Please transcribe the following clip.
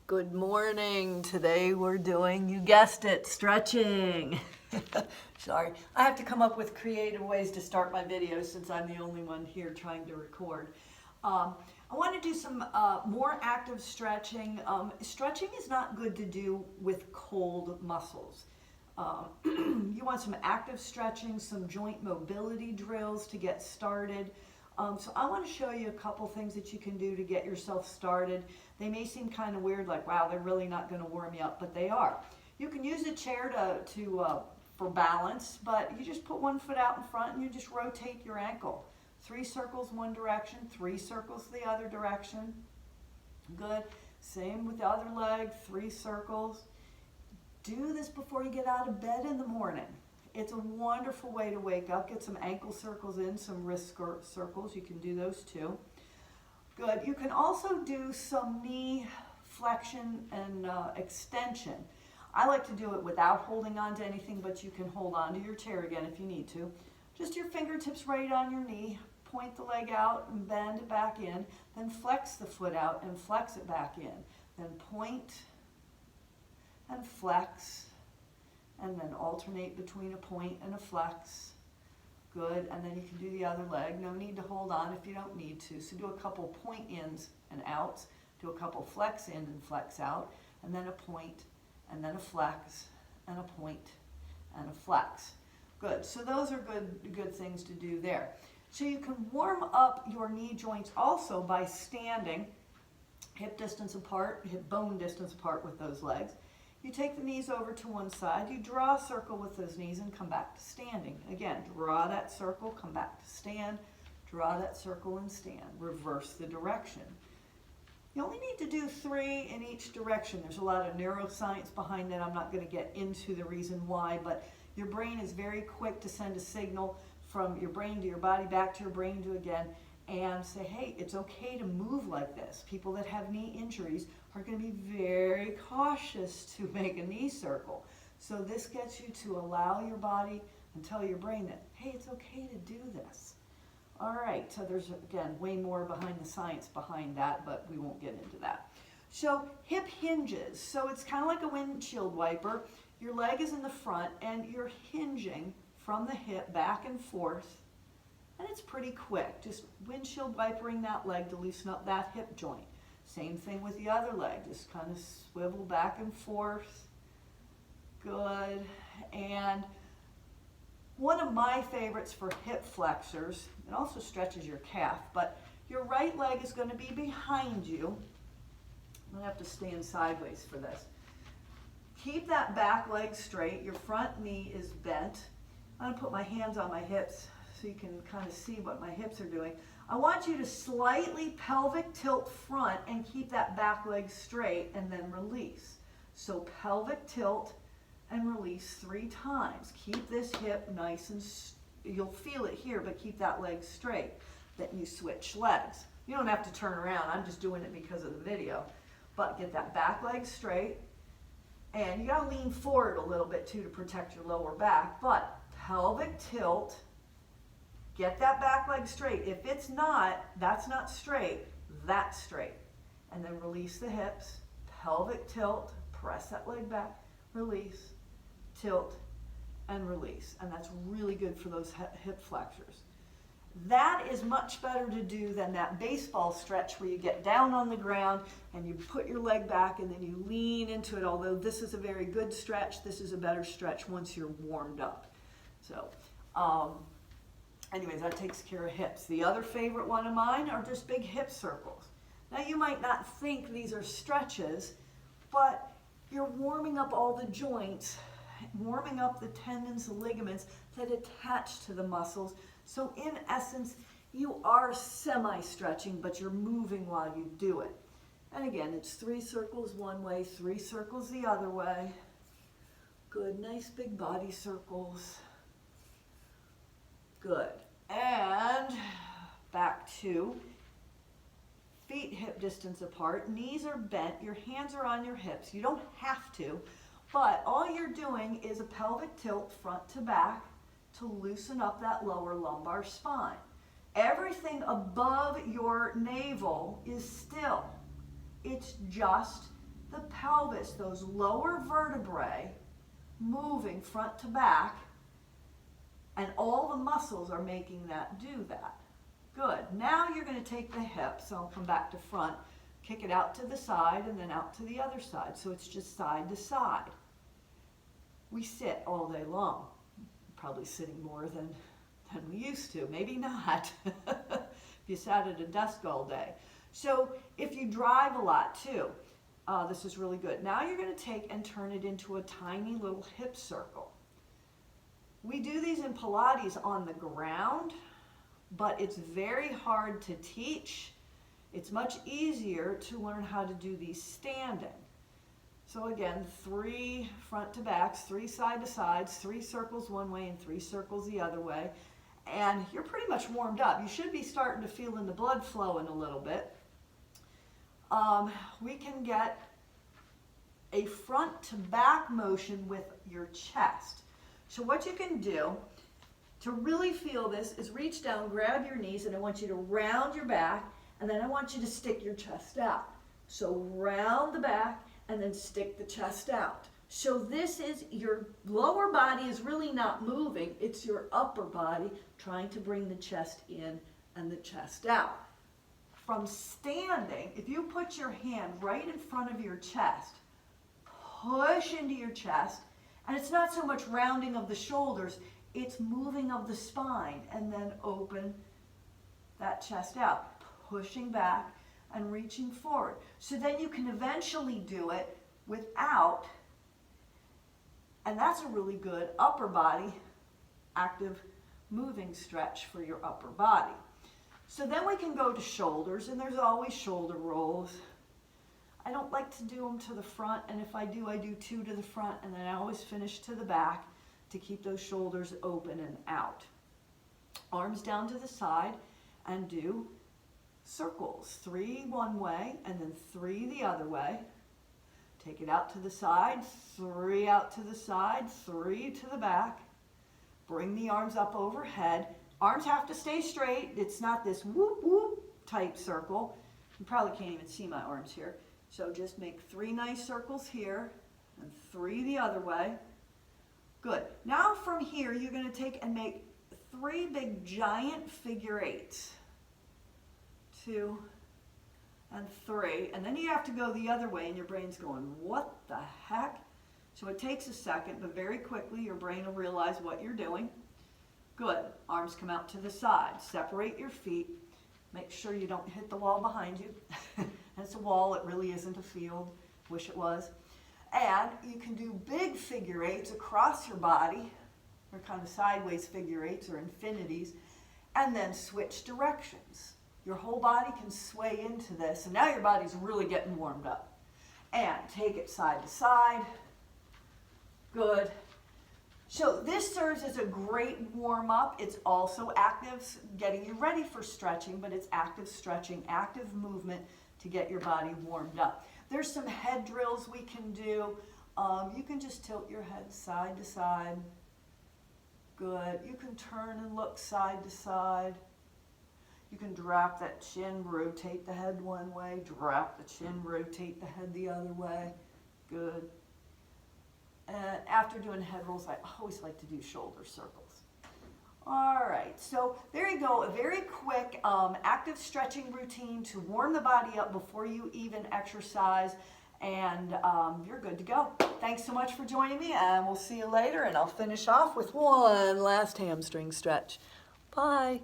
Good morning. Today we're doing, you guessed it, stretching. Sorry, I have to come up with creative ways to start my videos since I'm the only one here trying to record. I want to do some more active stretching. Stretching is not good to do with cold muscles. You want some active stretching, some joint mobility drills to get started. So I want to show you a couple things that you can do to get yourself started. They may seem kind of weird, like, wow, they're really not going to warm you up, but they are. You can use a chair for balance, but you just put one foot out in front and you just rotate your ankle. 3 circles one direction, 3 circles the other direction. Good. Same with the other leg, 3 circles. Do this before you get out of bed in the morning. It's a wonderful way to wake up. Get some ankle circles in, some wrist circles. You can do those too. Good. You can also do some knee flexion and extension. I like to do it without holding on to anything, but you can hold on to your chair again if you need to. Just your fingertips right on your knee. Point the leg out and bend it back in. Then flex the foot out and flex it back in. Then point and flex. And then alternate between a point and a flex. Good, and then you can do the other leg. No need to hold on if you don't need to. So do a couple point ins and outs. Do a couple flex in and flex out. And then a point, and then a flex, and a point, and a flex. Good, so those are good things to do there. So you can warm up your knee joints also by standing hip distance apart, hip bone distance apart with those legs. You take the knees over to one side, you draw a circle with those knees and come back to standing. Again, draw that circle, come back to stand, draw that circle and stand. Reverse the direction. You only need to do 3 in each direction. There's a lot of neuroscience behind it. I'm not going to get into the reason why, but your brain is very quick to send a signal from your brain to your body, back to your brain to again, and say, hey, it's okay to move like this. People that have knee injuries are going to be very cautious to make a knee circle. So this gets you to allow your body and tell your brain that, hey, it's okay to do this. All right, so there's, again, way more behind the science behind that, but we won't get into that. So hip hinges. So it's kind of like a windshield wiper. Your leg is in the front, and you're hinging from the hip back and forth. And it's pretty quick, just windshield wipering that leg to loosen up that hip joint. Same thing with the other leg, just kind of swivel back and forth. Good. And one of my favorites for hip flexors, it also stretches your calf, but your right leg is going to be behind you. I'm going to have to stand sideways for this. Keep that back leg straight, your front knee is bent. I'm going to put my hands on my hips so you can kind of see what my hips are doing. I want you to slightly pelvic tilt front and keep that back leg straight and then release. So pelvic tilt and release 3 times. Keep this hip nice and, you'll feel it here, but keep that leg straight. Then you switch legs. You don't have to turn around, I'm just doing it because of the video. But get that back leg straight, and you gotta lean forward a little bit too to protect your lower back, but pelvic tilt, get that back leg straight. If it's not, that's not straight, that's straight. And then release the hips, pelvic tilt, press that leg back, release, tilt, and release. And that's really good for those hip flexors. That is much better to do than that baseball stretch where you get down on the ground and you put your leg back and then you lean into it. Although this is a very good stretch, this is a better stretch once you're warmed up. So, anyways, that takes care of hips. The other favorite one of mine are just big hip circles. Now you might not think these are stretches, but you're warming up all the joints, warming up the tendons, the ligaments that attach to the muscles. So in essence, you are semi-stretching, but you're moving while you do it. And again, it's 3 circles one way, 3 circles the other way. Good, nice big body circles. Good. And back to feet hip distance apart, knees are bent, your hands are on your hips. You don't have to, but all you're doing is a pelvic tilt front to back to loosen up that lower lumbar spine. Everything above your navel is still. It's just the pelvis, those lower vertebrae moving front to back, and all the muscles are making that do that. Good. Now you're going to take the hips, so I'll come back to front, kick it out to the side and then out to the other side. So it's just side to side. We sit all day long. Probably sitting more than we used to. Maybe not. If you sat at a desk all day. So if you drive a lot too, this is really good. Now you're going to take and turn it into a tiny little hip circle. We do these in Pilates on the ground, but it's very hard to teach. It's much easier to learn how to do these standing. So again, 3 front to backs, 3 side to sides, 3 circles one way and 3 circles the other way. And you're pretty much warmed up. You should be starting to feel the blood flowing a little bit. We can get a front to back motion with your chest. So what you can do to really feel this is reach down, grab your knees, and I want you to round your back, and then I want you to stick your chest out. So round the back and then stick the chest out. So this is, your lower body is really not moving, it's your upper body trying to bring the chest in and the chest out. From standing, if you put your hand right in front of your chest, push into your chest, and it's not so much rounding of the shoulders, it's moving of the spine, and then open that chest out, pushing back and reaching forward. So then you can eventually do it without, and that's a really good upper body active moving stretch for your upper body. So then we can go to shoulders, and there's always shoulder rolls. I don't like to do them to the front, and if I do 2 to the front, and then I always finish to the back to keep those shoulders open and out. Arms down to the side, and do circles. 3 one way, and then 3 the other way. Take it out to the side, 3 out to the side, 3 to the back. Bring the arms up overhead. Arms have to stay straight. It's not this whoop whoop type circle. You probably can't even see my arms here. So just make 3 nice circles here and 3 the other way. Good. Now from here, you're going to take and make 3 big giant figure 8s. 2 and 3. And then you have to go the other way, and your brain's going, what the heck? So it takes a second, but very quickly your brain will realize what you're doing. Good. Arms come out to the side. Separate your feet. Make sure you don't hit the wall behind you. It's a wall, it really isn't a field. Wish it was. And you can do big figure 8s across your body, or kind of sideways figure 8s or infinities, and then switch directions. Your whole body can sway into this, and now your body's really getting warmed up. And take it side to side. Good. So this serves as a great warm-up. It's also active, getting you ready for stretching, but it's active stretching, active movement to get your body warmed up. There's some head drills we can do. You can just tilt your head side to side. Good. You can turn and look side to side. You can drop that chin, rotate the head one way, drop the chin, rotate the head the other way. Good. And after doing head rolls, I always like to do shoulder circles. All right, so there you go, a very quick active stretching routine to warm the body up before you even exercise, and you're good to go. Thanks so much for joining me, and we'll see you later, and I'll finish off with one last hamstring stretch. Bye.